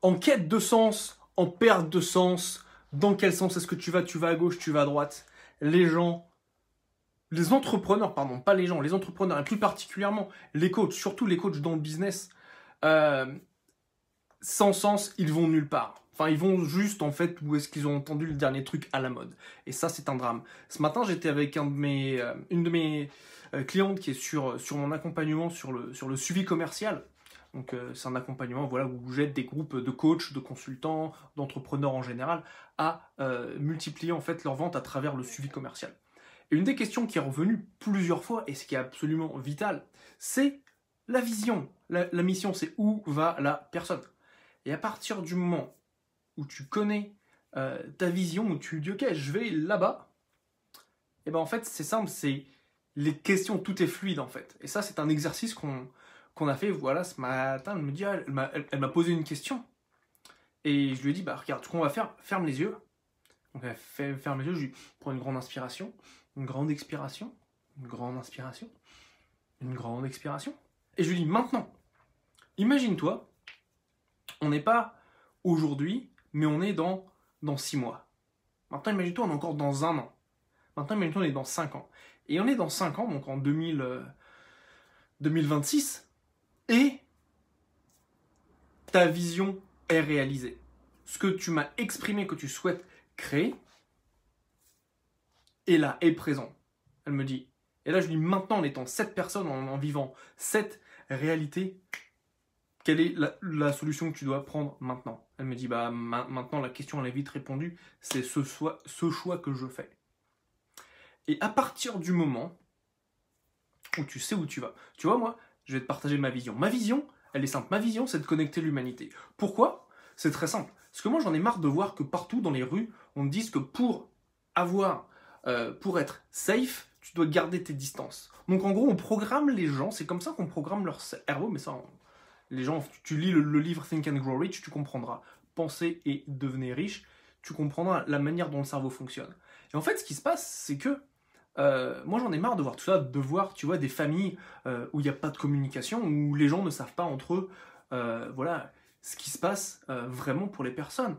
en quête de sens, en perte de sens. Dans quel sens est-ce que tu vas? Tu vas à gauche, tu vas à droite. Les gens, les entrepreneurs, pardon, pas les gens, les entrepreneurs, et plus particulièrement les coachs, surtout les coachs dans le business, sans sens, ils vont nulle part. Enfin, ils vont juste, en fait, où est-ce qu'ils ont entendu le dernier truc à la mode. Et ça, c'est un drame. Ce matin, j'étais avec une de mes clientes qui est sur mon accompagnement, sur le suivi commercial. Donc, c'est un accompagnement voilà, où j'aide des groupes de coachs, de consultants, d'entrepreneurs en général, à multiplier, en fait, leur vente à travers le suivi commercial. Et une des questions qui est revenue plusieurs fois, et ce qui est absolument vital, c'est la vision. La mission, c'est où va la personne. Et à partir du moment où tu connais ta vision, où tu dis ok, je vais là-bas, et ben en fait c'est simple, c'est les questions, tout est fluide en fait. Et ça c'est un exercice qu'on a fait, voilà, ce matin, elle me dit, elle m'a posé une question. Et je lui ai dit, bah regarde, ce qu'on va faire, ferme les yeux. Donc elle ferme les yeux, je lui prends une grande inspiration, une grande expiration, une grande inspiration, une grande expiration. Et je lui dis, maintenant, imagine-toi, on n'est pas aujourd'hui, mais on est dans 6 mois. Maintenant, imagine-toi, on est encore dans 1 an. Maintenant, imagine-toi, on est dans 5 ans. Et on est dans 5 ans, donc en 2026, et ta vision est réalisée. Ce que tu m'as exprimé, que tu souhaites créer, est là, est présent. Elle me dit, et là je lui dis, maintenant en étant cette personne, en vivant cette réalité, quelle est la solution que tu dois prendre maintenant? Elle me dit, bah maintenant la question elle est vite répondue, c'est ce choix que je fais. Et à partir du moment où tu sais où tu vas, tu vois moi, je vais te partager ma vision. Ma vision, elle est simple, ma vision c'est de connecter l'humanité. Pourquoi? C'est très simple. Parce que moi j'en ai marre de voir que partout dans les rues, on me dise que pour être safe, tu dois garder tes distances. Donc en gros, on programme les gens, c'est comme ça qu'on programme leur cerveau, mais ça, les gens, tu lis le livre Think and Grow Rich, tu comprendras. Penser et devenir riche, tu comprendras la manière dont le cerveau fonctionne. Et en fait, ce qui se passe, c'est que moi j'en ai marre de voir tout ça, de voir, tu vois, des familles où il n'y a pas de communication, où les gens ne savent pas entre eux, voilà, ce qui se passe vraiment pour les personnes.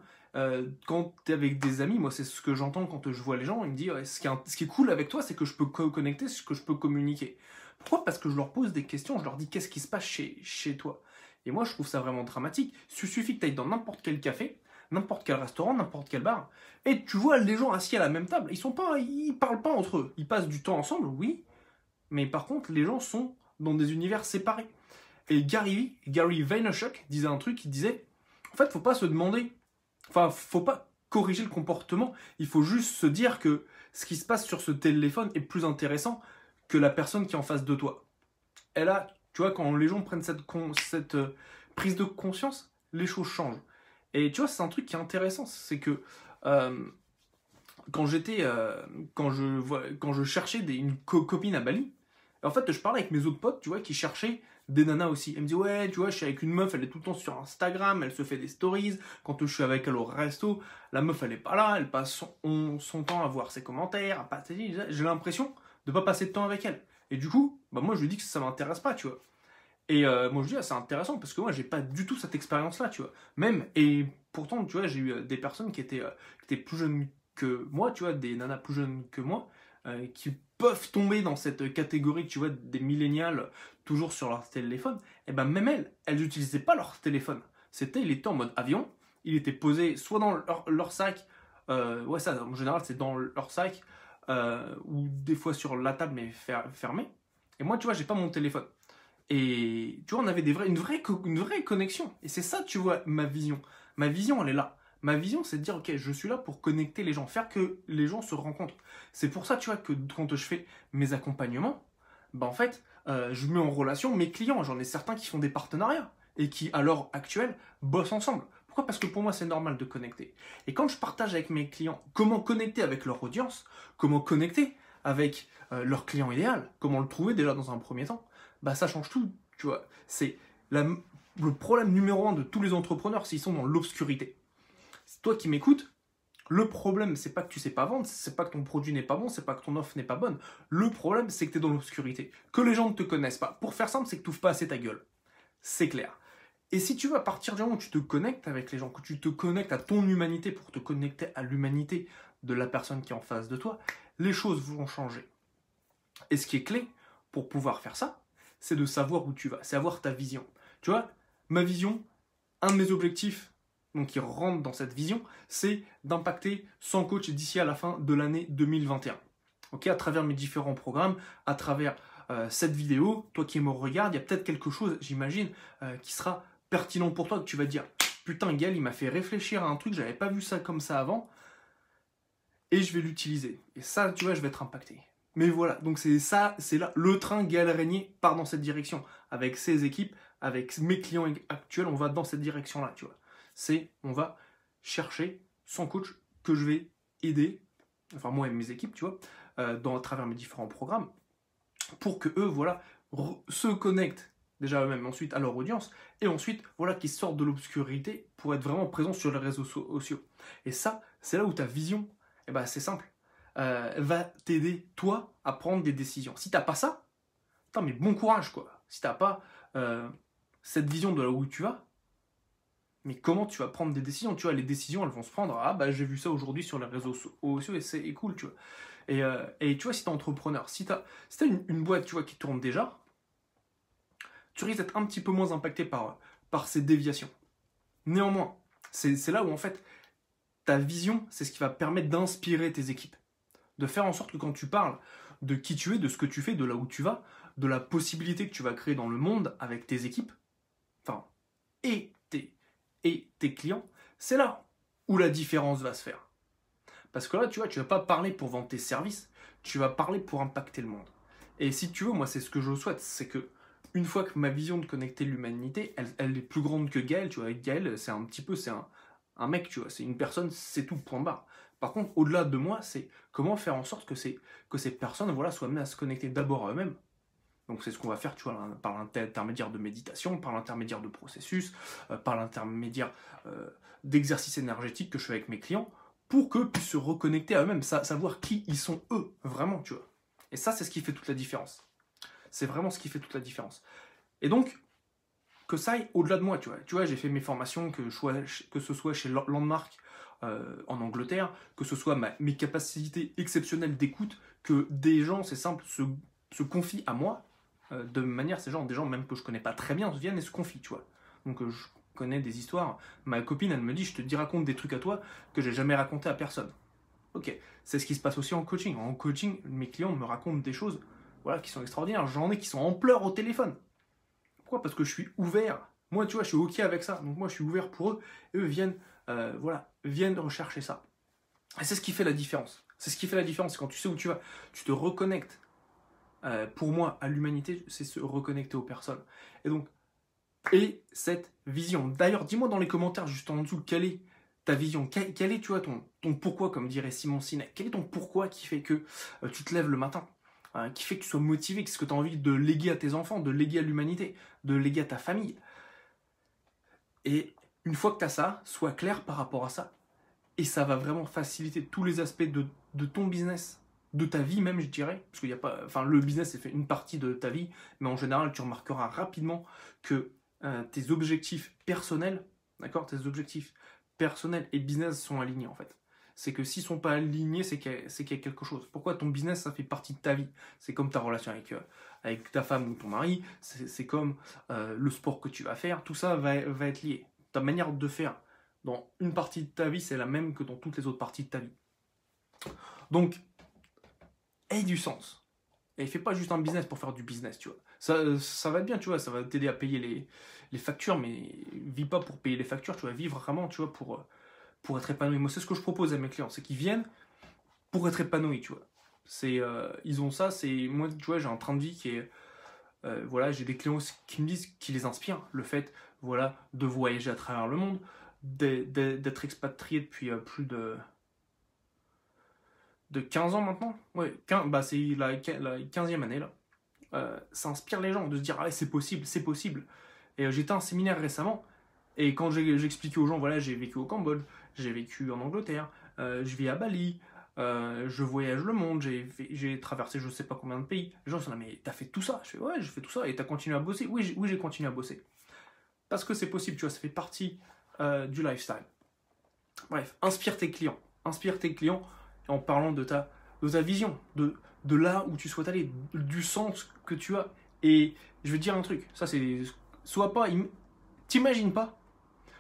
Quand tu es avec des amis, moi c'est ce que j'entends quand je vois les gens, ils me disent ouais, ce qui est cool avec toi, c'est que je peux connecter, c'est que je peux communiquer. Pourquoi? Parce que je leur pose des questions, je leur dis qu'est-ce qui se passe chez toi. Et moi je trouve ça vraiment dramatique. Il suffit que tu ailles dans n'importe quel café, n'importe quel restaurant, n'importe quel bar, et tu vois les gens assis à la même table, ils parlent pas entre eux, ils passent du temps ensemble, oui, mais par contre les gens sont dans des univers séparés. Et Gary Vaynerchuk disait un truc, il disait en fait faut pas se demander, enfin faut pas corriger le comportement, il faut juste se dire que ce qui se passe sur ce téléphone est plus intéressant que la personne qui est en face de toi. Et là, tu vois, quand les gens prennent cette prise de conscience, les choses changent. Et tu vois, c'est un truc qui est intéressant, c'est que quand je cherchais une copine à Bali, en fait, je parlais avec mes autres potes, tu vois, qui cherchaient des nanas aussi. Elle me dit, ouais, tu vois, je suis avec une meuf, elle est tout le temps sur Instagram, elle se fait des stories. Quand je suis avec elle au resto, la meuf, elle est pas là, elle passe son temps à voir ses commentaires, à passer. J'ai l'impression de pas passer de temps avec elle. Et du coup, bah moi, je lui dis que ça m'intéresse pas, tu vois. Et moi, je dis, ah, c'est intéressant parce que moi, j'ai pas du tout cette expérience-là, tu vois. Même, et pourtant, tu vois, j'ai eu des personnes qui étaient plus jeunes que moi, tu vois, des nanas plus jeunes que moi, qui peuvent tomber dans cette catégorie, tu vois, des millénials toujours sur leur téléphone. Et ben même elles n'utilisaient pas leur téléphone. Il était en mode avion, il était posé soit dans leur sac, ouais, ça, en général, c'est dans leur sac, ou des fois sur la table, mais fermé. Et moi, tu vois, j'ai pas mon téléphone. Et tu vois, on avait une vraie connexion. Et c'est ça, tu vois, ma vision. Ma vision, elle est là. Ma vision, c'est de dire, ok, je suis là pour connecter les gens, faire que les gens se rencontrent. C'est pour ça, tu vois, que quand je fais mes accompagnements, bah en fait, je mets en relation mes clients. J'en ai certains qui font des partenariats et qui, à l'heure actuelle, bossent ensemble. Pourquoi? Parce que pour moi, c'est normal de connecter. Et quand je partage avec mes clients comment connecter avec leur audience, comment connecter avec leur client idéal, comment le trouver déjà dans un premier temps, bah ça change tout, tu vois. C'est le problème numéro 1 de tous les entrepreneurs, s'ils sont dans l'obscurité. C'est toi qui m'écoutes, le problème, c'est pas que tu sais pas vendre, c'est pas que ton produit n'est pas bon, c'est pas que ton offre n'est pas bonne. Le problème, c'est que tu es dans l'obscurité, que les gens ne te connaissent pas. Pour faire simple, c'est que tu n'ouvres pas assez ta gueule. C'est clair. Et si tu veux, à partir du moment où tu te connectes avec les gens, que tu te connectes à ton humanité pour te connecter à l'humanité de la personne qui est en face de toi, les choses vont changer. Et ce qui est clé pour pouvoir faire ça, c'est de savoir où tu vas, c'est avoir ta vision. Tu vois, ma vision, un de mes objectifs, donc qui rentre dans cette vision, c'est d'impacter 100 coachs d'ici à la fin de l'année 2021. Ok, à travers mes différents programmes, à travers cette vidéo, toi qui me regardes, il y a peut-être quelque chose, j'imagine, qui sera pertinent pour toi, que tu vas te dire, putain, Gaël, il m'a fait réfléchir à un truc, j'avais pas vu ça comme ça avant, et je vais l'utiliser. Et ça, tu vois, je vais être impacté. Mais voilà, donc c'est ça, c'est là, le train Gaël Régnier part dans cette direction. Avec ses équipes, avec mes clients actuels, on va dans cette direction-là, tu vois. On va chercher 100 coachs que je vais aider, enfin moi et mes équipes, tu vois, à travers mes différents programmes, pour que eux, voilà, se connectent déjà eux-mêmes, ensuite à leur audience, et ensuite, voilà, qu'ils sortent de l'obscurité pour être vraiment présents sur les réseaux sociaux. Et ça, c'est là où ta vision, eh ben, c'est simple, va t'aider, toi, à prendre des décisions. Si t'as pas ça, putain, mais bon courage, quoi. Si t'as pas cette vision de là où tu vas, mais comment tu vas prendre des décisions? Tu vois, les décisions, elles vont se prendre. Ah, bah, j'ai vu ça aujourd'hui sur les réseaux sociaux et c'est cool, tu vois. Et tu vois, si t'es entrepreneur, si t'as une boîte, tu vois, qui tourne déjà, tu risques d'être un petit peu moins impacté par ces déviations. Néanmoins, c'est là où, en fait, ta vision, c'est ce qui va permettre d'inspirer tes équipes. De faire en sorte que quand tu parles de qui tu es, de ce que tu fais, de là où tu vas, de la possibilité que tu vas créer dans le monde avec tes équipes, enfin, et tes clients, c'est là où la différence va se faire. Parce que là, tu vois, tu vas pas parler pour vendre tes services, tu vas parler pour impacter le monde. Et si tu veux, moi, c'est ce que je souhaite, c'est que une fois que ma vision de connecter l'humanité, elle est plus grande que Gaël, tu vois, et Gaël, c'est un petit peu, c'est un mec, tu vois, c'est une personne, c'est tout, point barre. Par contre, au-delà de moi, c'est comment faire en sorte que ces personnes, voilà, soient amenées à se connecter d'abord à eux-mêmes. Donc c'est ce qu'on va faire, tu vois, par l'intermédiaire de méditation, par l'intermédiaire de processus, par l'intermédiaire d'exercices énergétiques que je fais avec mes clients, pour qu'eux puissent se reconnecter à eux-mêmes, savoir qui ils sont eux, vraiment, tu vois. Et ça, c'est ce qui fait toute la différence. C'est vraiment ce qui fait toute la différence. Et donc, que ça aille au-delà de moi, tu vois. Tu vois, j'ai fait mes formations, que ce soit chez Landmark en Angleterre, que ce soit mes capacités exceptionnelles d'écoute, que des gens, c'est simple, se confient à moi, de manière, des gens même que je connais pas très bien, viennent et se confient, tu vois. Donc je connais des histoires. Ma copine, elle me dit, je te raconte des trucs à toi que j'ai jamais raconté à personne. Ok, c'est ce qui se passe aussi en coaching. En coaching, mes clients me racontent des choses, voilà, qui sont extraordinaires. J'en ai qui sont en pleurs au téléphone. Pourquoi? Parce que je suis ouvert. Moi, tu vois, je suis ok avec ça. Donc moi, je suis ouvert pour eux. Et eux viennent rechercher ça. Et c'est ce qui fait la différence. C'est ce qui fait la différence. C'est quand tu sais où tu vas, tu te reconnectes. Pour moi, à l'humanité, c'est se reconnecter aux personnes. Et cette vision. D'ailleurs, dis-moi dans les commentaires juste en dessous, quelle est ta vision? Quel est, tu vois, ton pourquoi, comme dirait Simon Sinek? Quel est ton pourquoi qui fait que tu te lèves le matin? Qui fait que tu sois motivé, que ce que tu as envie de léguer à tes enfants, de léguer à l'humanité, de léguer à ta famille. Et une fois que tu as ça, sois clair par rapport à ça. Et ça va vraiment faciliter tous les aspects de ton business, de ta vie même, je dirais. Parce qu'il y a pas, enfin, le business, c'est fait une partie de ta vie, mais en général, tu remarqueras rapidement que tes objectifs personnels, d'accord, tes objectifs personnels et business sont alignés en fait. C'est que s'ils ne sont pas alignés, c'est qu'il y a quelque chose. Pourquoi ton business, ça fait partie de ta vie? C'est comme ta relation avec ta femme ou ton mari, c'est comme le sport que tu vas faire, tout ça va être lié. Ta manière de faire dans une partie de ta vie, c'est la même que dans toutes les autres parties de ta vie. Donc, aie du sens. Et fais pas juste un business pour faire du business, tu vois. Ça va être bien, tu vois, ça va t'aider à payer les factures, mais vis pas pour payer les factures, tu vas vivre vraiment, tu vois, pour être épanoui. Moi, c'est ce que je propose à mes clients, c'est qu'ils viennent pour être épanouis, tu vois. Ils ont ça, moi, tu vois, j'ai un train de vie qui est... voilà, j'ai des clients qui me disent, qui les inspirent, le fait, voilà, de voyager à travers le monde, d'être expatrié depuis plus de 15 ans maintenant. Ouais, c'est la 15e année, là. Ça inspire les gens de se dire, ah, c'est possible, c'est possible. Et j'étais à un séminaire récemment, et quand j'expliquais aux gens, voilà, j'ai vécu au Cambodge, j'ai vécu en Angleterre, je vis à Bali, je voyage le monde, j'ai traversé je sais pas combien de pays. Les gens sont là, mais t'as fait tout ça? Je fais, ouais, j'ai fait tout ça, et t'as continué à bosser? Oui, j'ai continué à bosser. Parce que c'est possible, tu vois, ça fait partie du lifestyle. Bref, inspire tes clients. Inspire tes clients en parlant de ta vision, de là où tu souhaites aller, du sens que tu as. Et je vais te dire un truc, ça c'est... T'imagines pas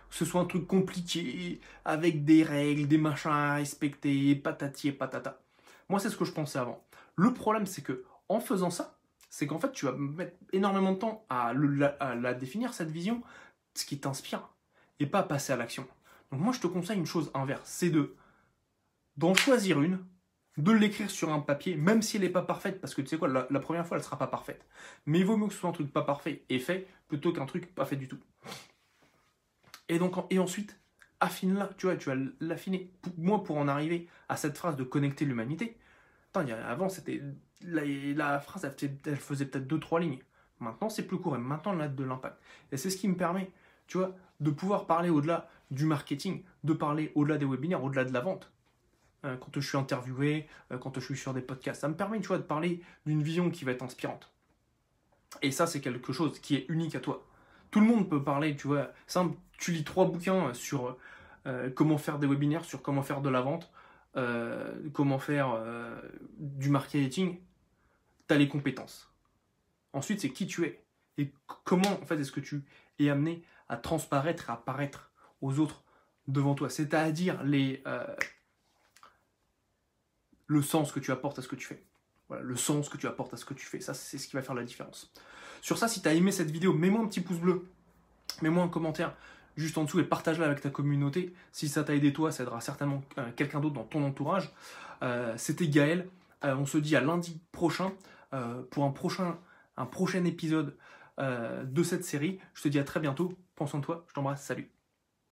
que ce soit un truc compliqué, avec des règles, des machins à respecter, patati et patata. Moi, c'est ce que je pensais avant. Le problème, c'est que en faisant ça, c'est qu'en fait, tu vas mettre énormément de temps à la définir, cette vision, ce qui t'inspire, et pas à passer à l'action. Donc moi, je te conseille une chose inverse, c'est d'en choisir une, de l'écrire sur un papier, même si elle n'est pas parfaite, parce que tu sais quoi, la première fois, elle ne sera pas parfaite. Mais il vaut mieux que ce soit un truc pas parfait et fait, plutôt qu'un truc pas fait du tout. Et ensuite, affine-la, tu vas l'affiner. Moi, pour en arriver à cette phrase de connecter l'humanité, avant, c'était la phrase, elle faisait peut-être 2-3 lignes. Maintenant, c'est plus court et maintenant, elle a de l'impact. Et c'est ce qui me permet, tu vois, de pouvoir parler au-delà du marketing, de parler au-delà des webinaires, au-delà de la vente. Quand je suis interviewé, quand je suis sur des podcasts, ça me permet, tu vois, de parler d'une vision qui va être inspirante. Et ça, c'est quelque chose qui est unique à toi. Tout le monde peut parler, tu vois, simple, tu lis 3 bouquins sur comment faire des webinaires, sur comment faire de la vente, comment faire du marketing, tu as les compétences. Ensuite, c'est qui tu es et comment en fait est-ce que tu es amené à transparaître, à apparaître aux autres devant toi. C'est-à-dire le sens que tu apportes à ce que tu fais. Voilà, le sens que tu apportes à ce que tu fais. Ça, c'est ce qui va faire la différence. Sur ça, si tu as aimé cette vidéo, mets-moi un petit pouce bleu, mets-moi un commentaire juste en dessous et partage-la avec ta communauté. Si ça t'a aidé toi, ça aidera certainement quelqu'un d'autre dans ton entourage. C'était Gaël. On se dit à lundi prochain pour un prochain épisode de cette série. Je te dis à très bientôt. Prends soin de toi. Je t'embrasse. Salut.